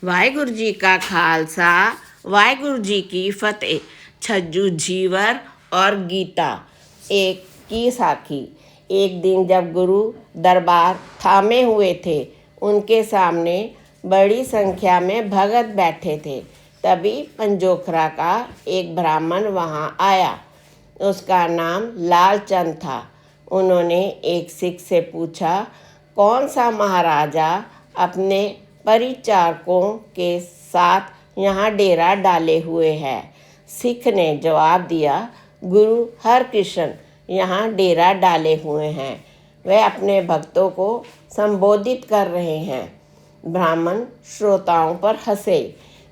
वाहिगुरु जी का खालसा, वाहिगुरु जी की फतेह। छज्जू जीवर और गीता एक की साखी। एक दिन जब गुरु दरबार थामे हुए थे, उनके सामने बड़ी संख्या में भगत बैठे थे। तभी पंजोखरा का एक ब्राह्मण वहाँ आया। उसका नाम लालचंद था। उन्होंने एक सिख से पूछा, कौन सा महाराजा अपने परिचारकों के साथ यहाँ डेरा डाले हुए है? सिख ने जवाब दिया, गुरु हरकृष्ण यहाँ डेरा डाले हुए हैं। वे अपने भक्तों को संबोधित कर रहे हैं। ब्राह्मण श्रोताओं पर हंसे।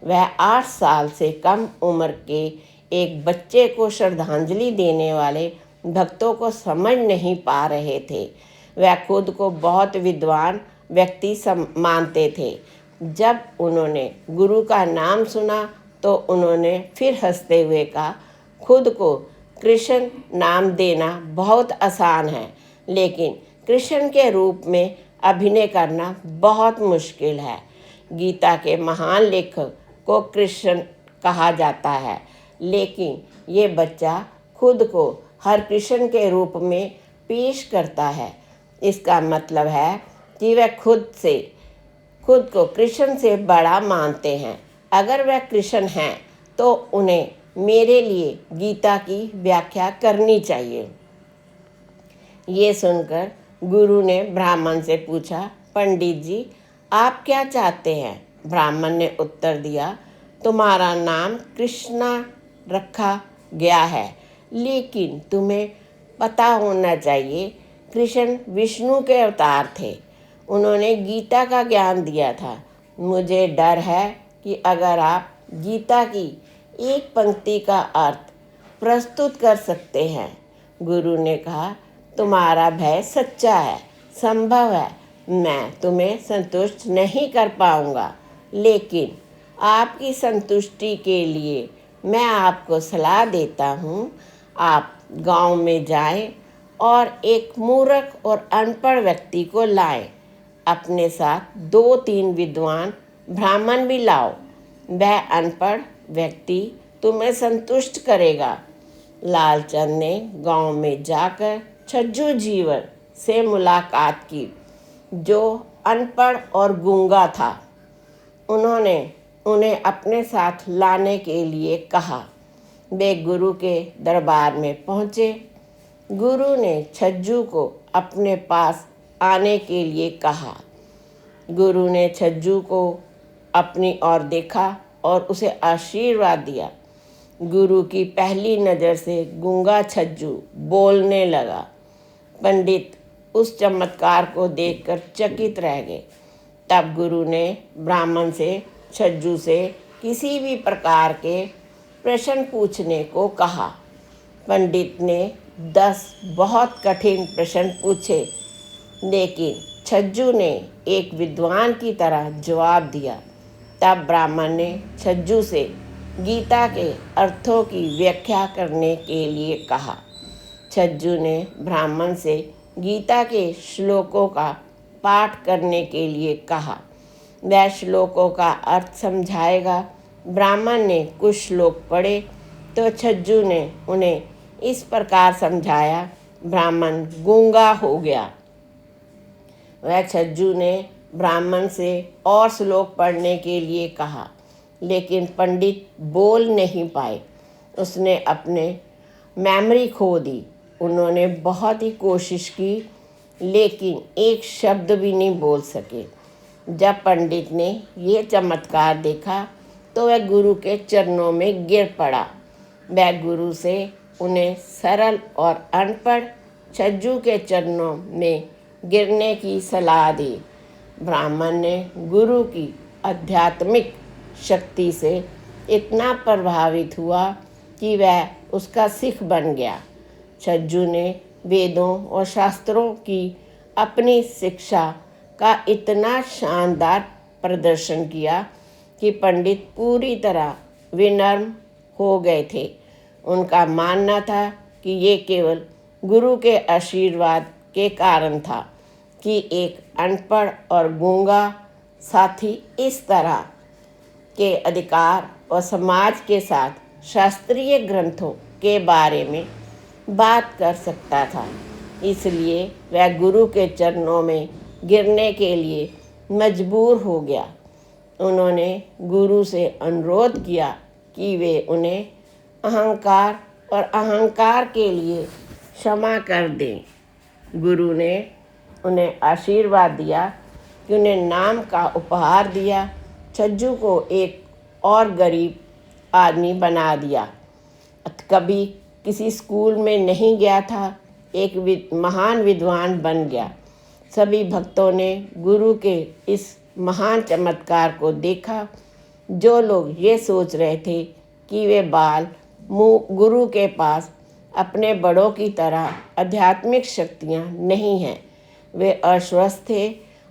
वह 8 साल से कम उम्र के एक बच्चे को श्रद्धांजलि देने वाले भक्तों को समझ नहीं पा रहे थे। वह खुद को बहुत विद्वान व्यक्ति मानते थे। जब उन्होंने गुरु का नाम सुना तो उन्होंने फिर हंसते हुए कहा, खुद को कृष्ण नाम देना बहुत आसान है, लेकिन कृष्ण के रूप में अभिनय करना बहुत मुश्किल है। गीता के महान लेखक को कृष्ण कहा जाता है, लेकिन ये बच्चा खुद को हर कृष्ण के रूप में पेश करता है। इसका मतलब है कि वह खुद को कृष्ण से बड़ा मानते हैं। अगर वह कृष्ण हैं तो उन्हें मेरे लिए गीता की व्याख्या करनी चाहिए। ये सुनकर गुरु ने ब्राह्मण से पूछा, पंडित जी, आप क्या चाहते हैं? ब्राह्मण ने उत्तर दिया, तुम्हारा नाम कृष्णा रखा गया है, लेकिन तुम्हें पता होना चाहिए कृष्ण विष्णु के अवतार थे। उन्होंने गीता का ज्ञान दिया था। मुझे डर है कि अगर आप गीता की एक पंक्ति का अर्थ प्रस्तुत कर सकते हैं। गुरु ने कहा, तुम्हारा भय सच्चा है, संभव है मैं तुम्हें संतुष्ट नहीं कर पाऊंगा, लेकिन आपकी संतुष्टि के लिए मैं आपको सलाह देता हूँ। आप गांव में जाएं और एक मूर्ख और अनपढ़ व्यक्ति को लाएं। अपने साथ 2-3 विद्वान ब्राह्मण भी लाओ। वह अनपढ़ व्यक्ति तुम्हें संतुष्ट करेगा। लालचंद ने गांव में जाकर छज्जू जीवर से मुलाकात की, जो अनपढ़ और गूंगा था। उन्होंने उन्हें अपने साथ लाने के लिए कहा। वे गुरु के दरबार में पहुँचे। गुरु ने छज्जू को अपने पास आने के लिए कहा। गुरु ने छज्जू को अपनी ओर देखा और उसे आशीर्वाद दिया। गुरु की पहली नज़र से गूंगा छज्जू बोलने लगा। पंडित उस चमत्कार को देखकर चकित रह गए। तब गुरु ने ब्राह्मण से छज्जू से किसी भी प्रकार के प्रश्न पूछने को कहा। पंडित ने 10 बहुत कठिन प्रश्न पूछे, लेकिन छज्जू ने एक विद्वान की तरह जवाब दिया। तब ब्राह्मण ने छज्जू से गीता के अर्थों की व्याख्या करने के लिए कहा। छज्जू ने ब्राह्मण से गीता के श्लोकों का पाठ करने के लिए कहा। वह श्लोकों का अर्थ समझाएगा। ब्राह्मण ने कुछ श्लोक पढ़े तो छज्जू ने उन्हें इस प्रकार समझाया। ब्राह्मण गूंगा हो गया। वह छज्जू ने ब्राह्मण से और श्लोक पढ़ने के लिए कहा, लेकिन पंडित बोल नहीं पाए। उसने अपने मेमोरी खो दी। उन्होंने बहुत ही कोशिश की, लेकिन एक शब्द भी नहीं बोल सके। जब पंडित ने ये चमत्कार देखा तो वह गुरु के चरणों में गिर पड़ा। वह गुरु से उन्हें सरल और अनपढ़ छज्जू के चरणों में गिरने की सलाह दी। ब्राह्मण ने गुरु की आध्यात्मिक शक्ति से इतना प्रभावित हुआ कि वह उसका सिख बन गया। छज्जू ने वेदों और शास्त्रों की अपनी शिक्षा का इतना शानदार प्रदर्शन किया कि पंडित पूरी तरह विनम्र हो गए थे। उनका मानना था कि ये केवल गुरु के आशीर्वाद के कारण था कि एक अनपढ़ और गूंगा साथी इस तरह के अधिकार और समाज के साथ शास्त्रीय ग्रंथों के बारे में बात कर सकता था। इसलिए वह गुरु के चरणों में गिरने के लिए मजबूर हो गया। उन्होंने गुरु से अनुरोध किया कि वे उन्हें अहंकार और अहंकार के लिए क्षमा कर दें। गुरु ने उन्हें आशीर्वाद दिया कि उन्हें नाम का उपहार दिया। छज्जू को एक और गरीब आदमी बना दिया। कभी किसी स्कूल में नहीं गया था, एक महान विद्वान बन गया। सभी भक्तों ने गुरु के इस महान चमत्कार को देखा। जो लोग ये सोच रहे थे कि वे बाल गुरु के पास अपने बड़ों की तरह आध्यात्मिक शक्तियाँ नहीं हैं, वे आश्वस्त थे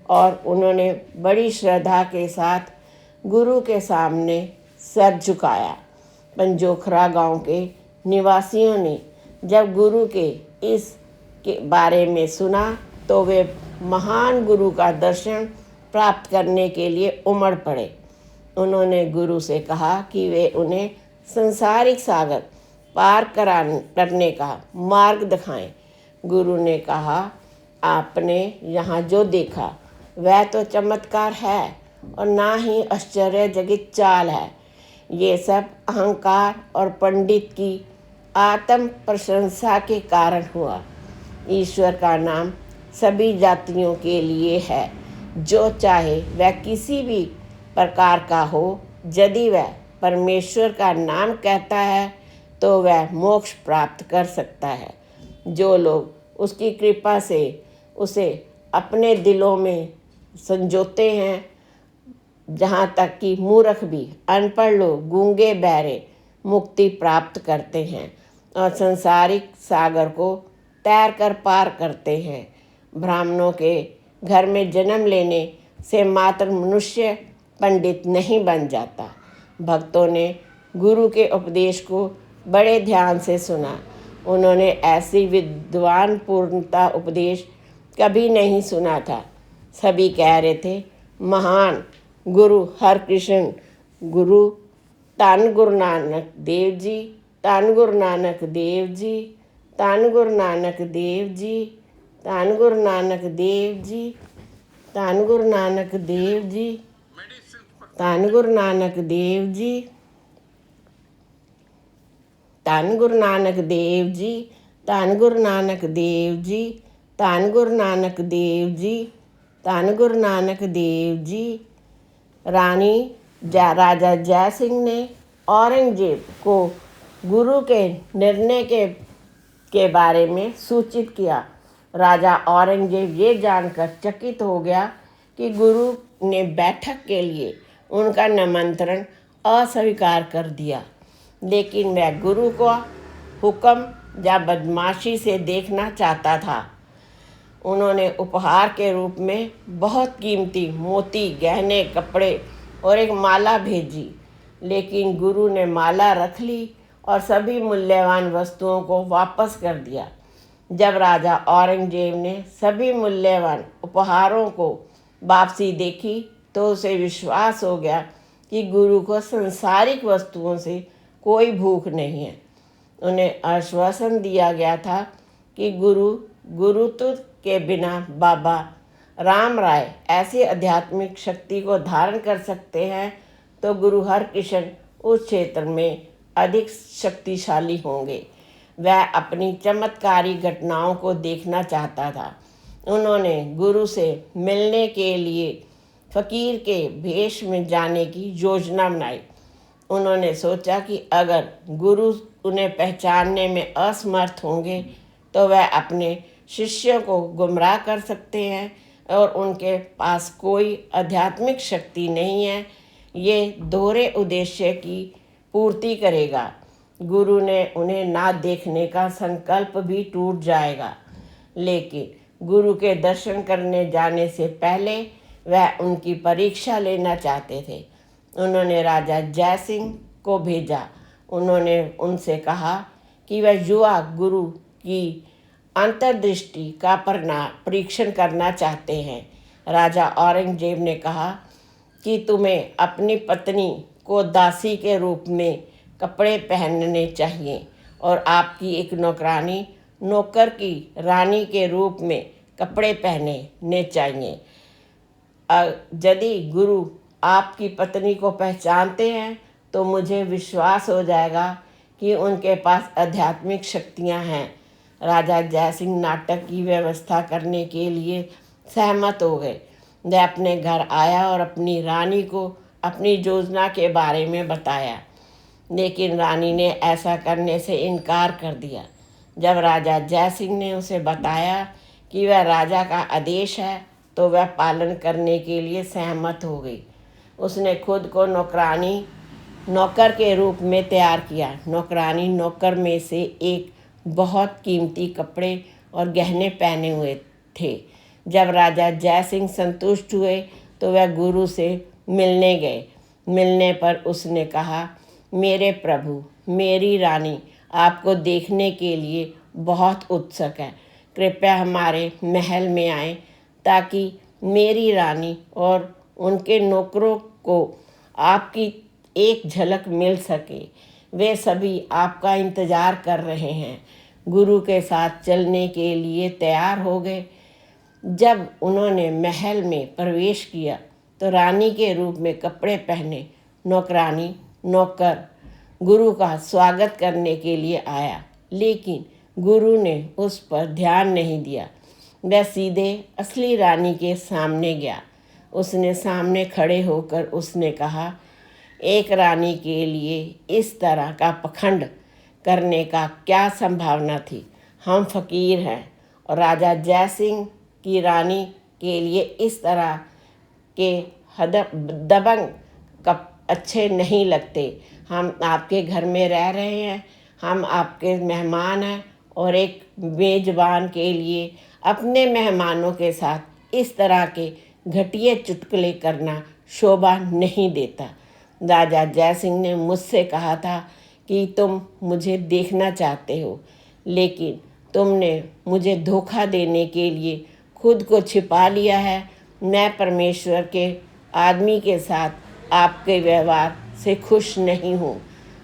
और उन्होंने बड़ी श्रद्धा के साथ गुरु के सामने सर झुकाया। पंजोखरा गांव के निवासियों ने जब गुरु के इस के बारे में सुना तो वे महान गुरु का दर्शन प्राप्त करने के लिए उमड़ पड़े। उन्होंने गुरु से कहा कि वे उन्हें संसारिक सागर पार करने का मार्ग दिखाएं। गुरु ने कहा, आपने यहाँ जो देखा वह तो चमत्कार है और ना ही आश्चर्यजनक चाल है। ये सब अहंकार और पंडित की आत्म प्रशंसा के कारण हुआ। ईश्वर का नाम सभी जातियों के लिए है। जो चाहे वह किसी भी प्रकार का हो, यदि वह परमेश्वर का नाम कहता है तो वह मोक्ष प्राप्त कर सकता है। जो लोग उसकी कृपा से उसे अपने दिलों में संजोते हैं, जहाँ तक कि मूर्ख भी, अनपढ़ लोग, गूंगे बहरे मुक्ति प्राप्त करते हैं और संसारिक सागर को तैर कर पार करते हैं। ब्राह्मणों के घर में जन्म लेने से मात्र मनुष्य पंडित नहीं बन जाता। भक्तों ने गुरु के उपदेश को बड़े ध्यान से सुना। उन्होंने ऐसी विद्वान पूर्णता उपदेश कभी नहीं सुना था। सभी कह रहे थे, महान गुरु हरकृष्ण गुरु, धन गुरु नानक देव जी, धन गुरु नानक देव जी, धन गुरु नानक देव जी, धन गुरु नानक देव जी, धन गुरु नानक देव जी, धन गुरु नानक देव जी, धन गुरु नानक देव जी, धन गुरु नानक देव जी, धन गुरु नानक देव जी, धन गुरु नानक देव जी। राजा जय सिंह ने औरंगजेब को गुरु के निर्णय के बारे में सूचित किया। राजा औरंगजेब ये जानकर चकित हो गया कि गुरु ने बैठक के लिए उनका निमंत्रण अस्वीकार कर दिया, लेकिन वह गुरु को हुक्म या बदमाशी से देखना चाहता था। उन्होंने उपहार के रूप में बहुत कीमती मोती, गहने, कपड़े और एक माला भेजी, लेकिन गुरु ने माला रख ली और सभी मूल्यवान वस्तुओं को वापस कर दिया। जब राजा औरंगजेब ने सभी मूल्यवान उपहारों को वापसी देखी तो उसे विश्वास हो गया कि गुरु को संसारिक वस्तुओं से कोई भूख नहीं है। उन्हें आश्वासन दिया गया था कि गुरुत्व के बिना बाबा राम राय ऐसी आध्यात्मिक शक्ति को धारण कर सकते हैं तो गुरु हरकृष्ण उस क्षेत्र में अधिक शक्तिशाली होंगे। वह अपनी चमत्कारी घटनाओं को देखना चाहता था। उन्होंने गुरु से मिलने के लिए फकीर के भेष में जाने की योजना बनाई। उन्होंने सोचा कि अगर गुरु उन्हें पहचानने में असमर्थ होंगे तो वह अपने शिष्यों को गुमराह कर सकते हैं और उनके पास कोई आध्यात्मिक शक्ति नहीं है। ये दोहरे उद्देश्य की पूर्ति करेगा। गुरु ने उन्हें ना देखने का संकल्प भी टूट जाएगा। लेकिन गुरु के दर्शन करने जाने से पहले वह उनकी परीक्षा लेना चाहते थे। उन्होंने राजा जय सिंह को भेजा। उन्होंने उनसे कहा कि वह युवा गुरु की अंतर्दृष्टि का परीक्षण करना चाहते हैं। राजा औरंगजेब ने कहा कि तुम्हें अपनी पत्नी को दासी के रूप में कपड़े पहनने चाहिए और आपकी एक नौकरानी नौकर की रानी के रूप में कपड़े पहनने चाहिए। यदि गुरु आपकी पत्नी को पहचानते हैं तो मुझे विश्वास हो जाएगा कि उनके पास आध्यात्मिक शक्तियां हैं। राजा जयसिंह नाटक की व्यवस्था करने के लिए सहमत हो गए। वह अपने घर आया और अपनी रानी को अपनी योजना के बारे में बताया, लेकिन रानी ने ऐसा करने से इनकार कर दिया। जब राजा जयसिंह ने उसे बताया कि वह राजा का आदेश है तो वह पालन करने के लिए सहमत हो गई। उसने खुद को नौकर के रूप में तैयार किया। नौकरानी नौकर में से एक बहुत कीमती कपड़े और गहने पहने हुए थे। जब राजा जयसिंह संतुष्ट हुए तो वह गुरु से मिलने गए। मिलने पर उसने कहा, मेरे प्रभु, मेरी रानी आपको देखने के लिए बहुत उत्सुक है। कृपया हमारे महल में आए ताकि मेरी रानी और उनके नौकरों को आपकी एक झलक मिल सके। वे सभी आपका इंतज़ार कर रहे हैं। गुरु के साथ चलने के लिए तैयार हो गए। जब उन्होंने महल में प्रवेश किया तो रानी के रूप में कपड़े पहने नौकरानी नौकर गुरु का स्वागत करने के लिए आया, लेकिन गुरु ने उस पर ध्यान नहीं दिया। वह सीधे असली रानी के सामने गया। उसने सामने खड़े होकर उसने कहा, एक रानी के लिए इस तरह का पखंड करने का क्या संभावना थी। हम फकीर हैं और राजा जयसिंह की रानी के लिए इस तरह के दबंग कप अच्छे नहीं लगते। हम आपके घर में रह रहे हैं, हम आपके मेहमान हैं और एक मेजबान के लिए अपने मेहमानों के साथ इस तरह के घटिया चुटकुले करना शोभा नहीं देता। राजा जयसिंह ने मुझसे कहा था कि तुम मुझे देखना चाहते हो, लेकिन तुमने मुझे धोखा देने के लिए खुद को छिपा लिया है। मैं परमेश्वर के आदमी के साथ आपके व्यवहार से खुश नहीं हूँ।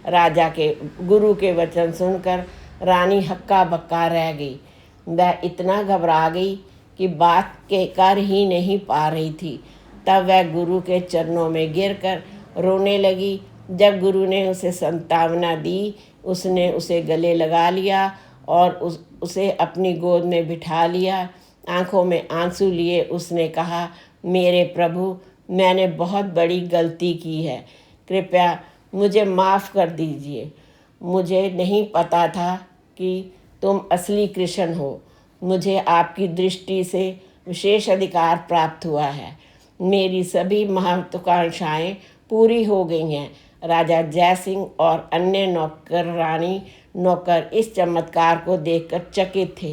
राजा के गुरु के वचन सुनकर रानी हक्का बक्का रह गई। वह इतना घबरा गई कि बात के कर ही नहीं पा रही थी। तब वह गुरु के चरणों में गिरकर रोने लगी। जब गुरु ने उसे सांत्वना दी, उसने उसे गले लगा लिया और उसे अपनी गोद में बिठा लिया। आंखों में आंसू लिए उसने कहा, मेरे प्रभु, मैंने बहुत बड़ी गलती की है। कृपया मुझे माफ़ कर दीजिए। मुझे नहीं पता था कि तुम असली कृष्ण हो। मुझे आपकी दृष्टि से विशेष अधिकार प्राप्त हुआ है। मेरी सभी महत्वाकांक्षाएं पूरी हो गई हैं। राजा जयसिंह और अन्य नौकर इस चमत्कार को देखकर चकित थे।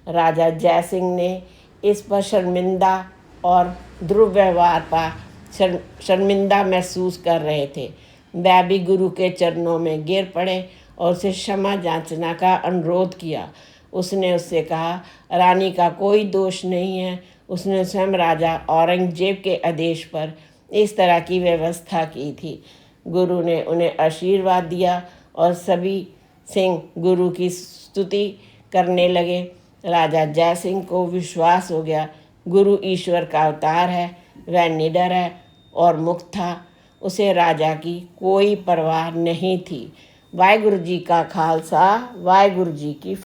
राजा जयसिंह ने इस पर शर्मिंदा और दुर्व्यवहार पर शर्मिंदा महसूस कर रहे थे। वह भी गुरु के चरणों में गिर पड़े और उसे क्षमा याचना का अनुरोध किया। उसने उससे कहा, रानी का कोई दोष नहीं है। उसने स्वयं राजा औरंगजेब के आदेश पर इस तरह की व्यवस्था की थी। गुरु ने उन्हें आशीर्वाद दिया और सभी सिंह गुरु की स्तुति करने लगे। राजा जयसिंह को विश्वास हो गया, गुरु ईश्वर का अवतार है। वह निडर है और मुक्त था। उसे राजा की कोई परवाह नहीं थी। वाहिगुरु जी का खालसा, वाहिगुरु जी की